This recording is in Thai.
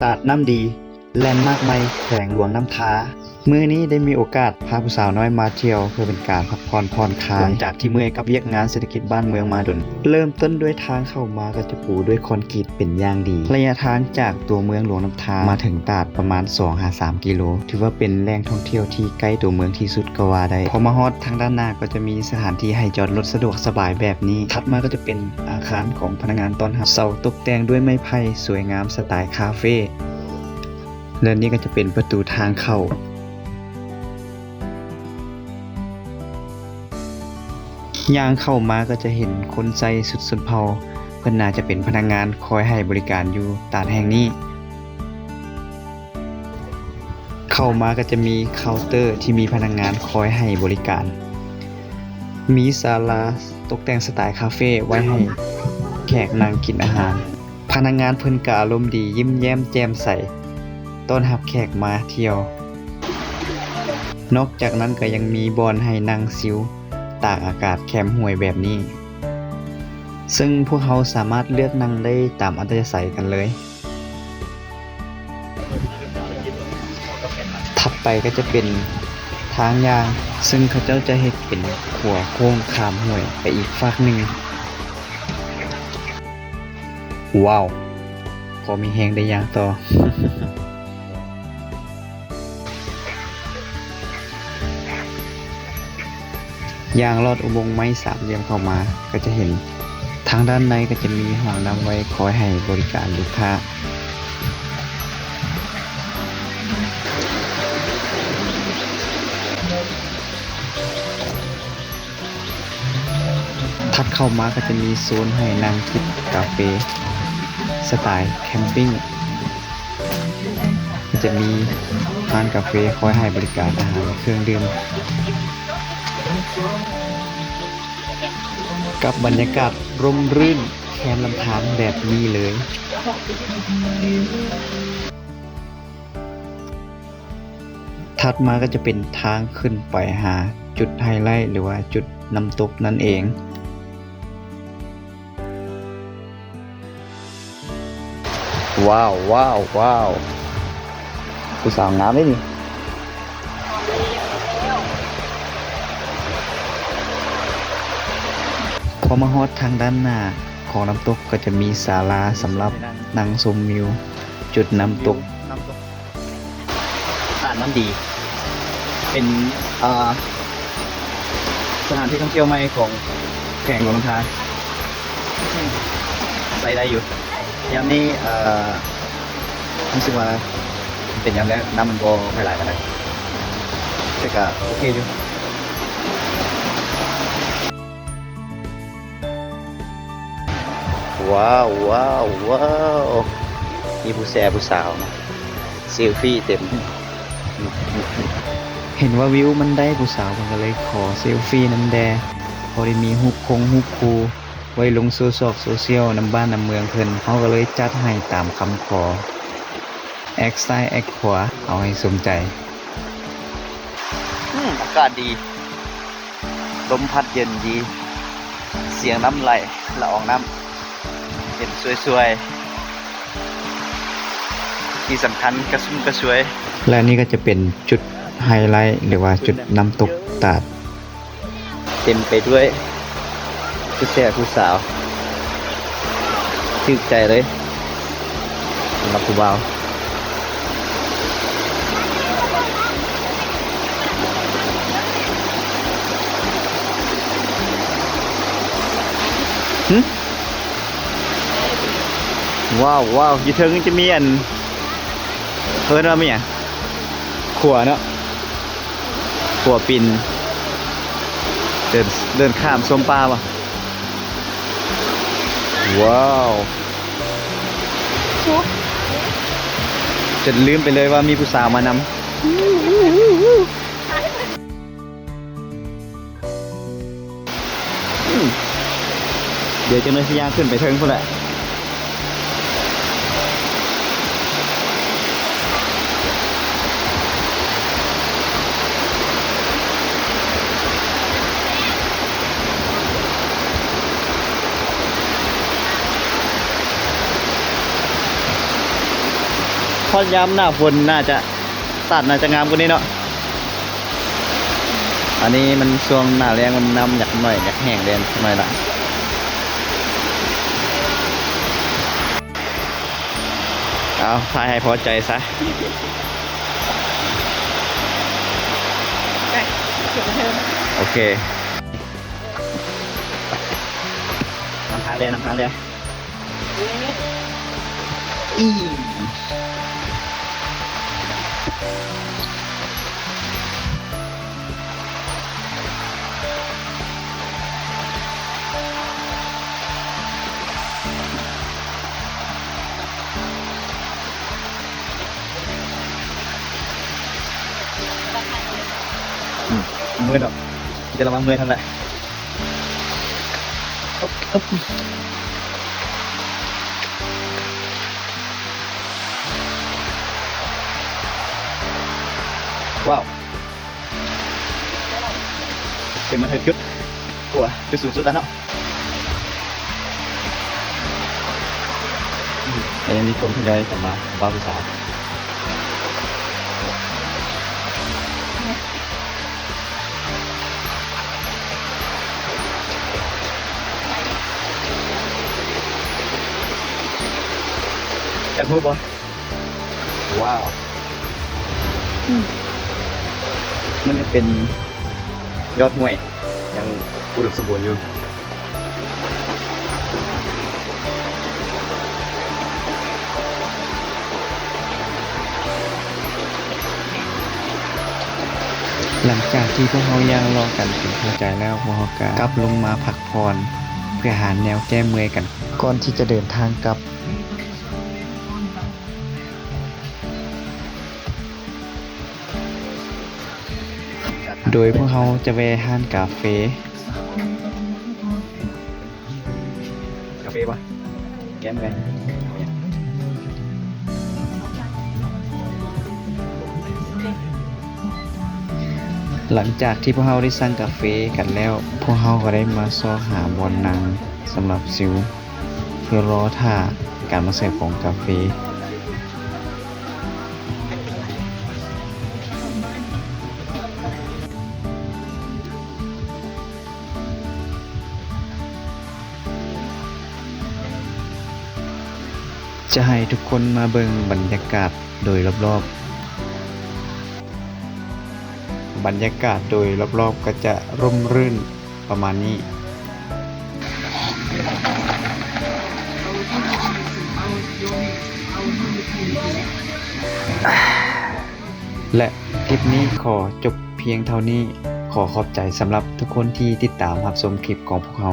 ตาดน้ำดีแลนด์มาร์คใหม่แขวงหลวงน้ำท้ามื้อนี้ได้มีโอกาสพาผู้สาวน้อยมาเที่ยวเพื่อเป็นการพักผ่อนคลายหลังจากที่เมื่อยกับเวียกงานเศรษฐกิจบ้านเมืองมาดนเริ่มต้นด้วยทางเข้ามาก็จะปูด้วยคอนกรีตเป็นอย่างดีระยะทางจากตัวเมืองหลวงน้ำท้ามาถึงตาดประมาณ 2-3 กิโลถือว่าเป็นแหล่งท่องเที่ยวที่ใกล้ตัวเมืองที่สุดก็ว่าได้พอมาฮอดทางด้านหน้าก็จะมีสถานที่ให้จอดรถสะดวกสบายแบบนี้ถัดมาก็จะเป็นอาคารของพนักงานต้อนรับเสาตกแต่งด้วยไม้ไผ่สวยงามสไตล์คาเฟ่และนี่ก็จะเป็นประตูทางเข้าย่างเข้ามาก็จะเห็นคนใส่สุดชนเผ่าเพิ่นน่าจะเป็นพนักงานคอยให้บริการอยู่ตลาดแห่งนี้เข้ามาก็จะมีเคาน์เตอร์ที่มีพนักงานคอยให้บริการมีศาลาตกแต่งสไตล์คาเฟ่ไว้ให้แขกนั่งกินอาหารพนักงานเพิ่นก็อารมณ์ดียิ้มแย้มแจ่มใสต้อนรับแขกมาเที่ยวนอกจากนั้นก็ยังมีบอนให้นั่งชิลตากอากาศแคมป์ห้วยแบบนี้ซึ่งพวกเขาสามารถเลือกนั่งได้ตามอัธยาศัยกันเลยถัดไปก็จะเป็นทางยางซึ่งเขาเจ้าจะเฮ็ดเป็นขัวโค้งข้ามห้วยไปอีกฝั่งหนึ่งว้าวพอมีแฮงได้ยางต่อ ยางลอดอุโมงค์ไม้สามเหลี่ยมเข้ามาก็จะเห็นทางด้านในก็จะมีห้องน้ำไว้คอยให้บริการลูกค้าถัดเข้ามาก็จะมีโซนให้นั่งจิบกาแฟสไตล์แคมปิ้งจะมีร้านกาแฟคอยให้บริการอาหารเครื่องดื่มกับบรรยากาศร่มรื่นแคมลำธารแบบนี้เลยถัดมาก็จะเป็นทางขึ้นไปหาจุดไฮไลท์หรือว่าจุดน้ำตกนั่นเองว้าวว้าวว้าวผู้สาวงามเลยนี่พอมาฮอดทางด้านหน้าของน้ำตกก็จะมีศาลาสำหรับนั่งชมวิวจุดน้ำตกตาดน้ำดีเป็นสถานที่ท่องเที่ยวใหม่ของแขวงหลวงน้ำท้าไปได้อยู่ยามนี้รู้สึกว่าเป็นยามแรกน้ำมันก็ไม่ไหลกันเลยแต่ก็โอเคอยู่ว้าวว้าวว้าวมีผู้สาวนะเซลฟี่เต็มเห็นว่าวิวมันได้ผู้สาวมันก็เลยขอเซลฟี่น้ำแดพอได้มีฮุกคูไว้ลงโซเชียลน้ำบ้านน้ำเมืองเพิ่นเขาก็เลยจัดให้ตามคำขอแอคซ้ายแอคขวาเอาให้สมใจอากาศดีลมพัดเย็นดีเสียงน้ำไหลละอองน้ำเห็นสวยๆที่สำคัญกระชุ่มกระชวยและนี่ก็จะเป็นจุดไฮไลท์หรือว่าจุดน้ำตกตาดเต็มไปด้วยผู้สาวชื่นใจเลยสำหรับผู้บ่าวว้าวว้าวอยู่เทิงจะมีอันเพิ่นว่ามีอ่ะขัวเนาะขัวปินเดินข้ามส้มปลาป่ะว้าวจนลืมไปเลยว่ามีผู้สาวมานำเดี๋ยวจะน้อยสิย่างขึ้นไปเทิงพุ่นแหละ พอยามหน้าฝนน่าจะตัดน่าจะงามกว่านี้เนาะอันนี้มันช่วงหน้าแรงมันน้ำอยากหน่อยอยากแห้งเด่นหน่อยละเอาทายให้พอใจซะโอเคน้ำทางเลยน้ำทางเลยอีมือดอกจะระวังมือทำไรว้าวเป็นมันเถอะจุดกลัวจุดสูงสุดแล้วเนาะแต่ยังมีคนที่ได้กลับมาบ้าผู้สาวจะพูดบ่ว้าวมันจะเป็นยอดห้วยยังอุดมสมบูรณ์อยู่หลังจากที่พวกเขาย่างรอกันเป็นพอใจแล้วพวกเขาก็กลับลงมาพักผ่อนเพื่อหาแนวแก้เมื่อยกันก่อนที่จะเดินทางกลับโดยพวกเขาจะแวะห้านกาเฟ่ปะแก้มกันหลังจากที่พวกเขาได้สั่งกาแฟกันแล้วพวกเขาก็ได้มาซอกหาบอนนางสำหรับซิวเพื่อรอท่าการมาเสิร์ฟของกาแฟจะให้ทุกคนมาเบิ่งบรรยากาศโดยรอบๆบรรยากาศโดยรอบๆก็จะร่มรื่นประมาณนี้และคลิปนี้ขอจบเพียงเท่านี้ขอขอบใจสำหรับทุกคนที่ติดตามรับชมคลิปของพวกเรา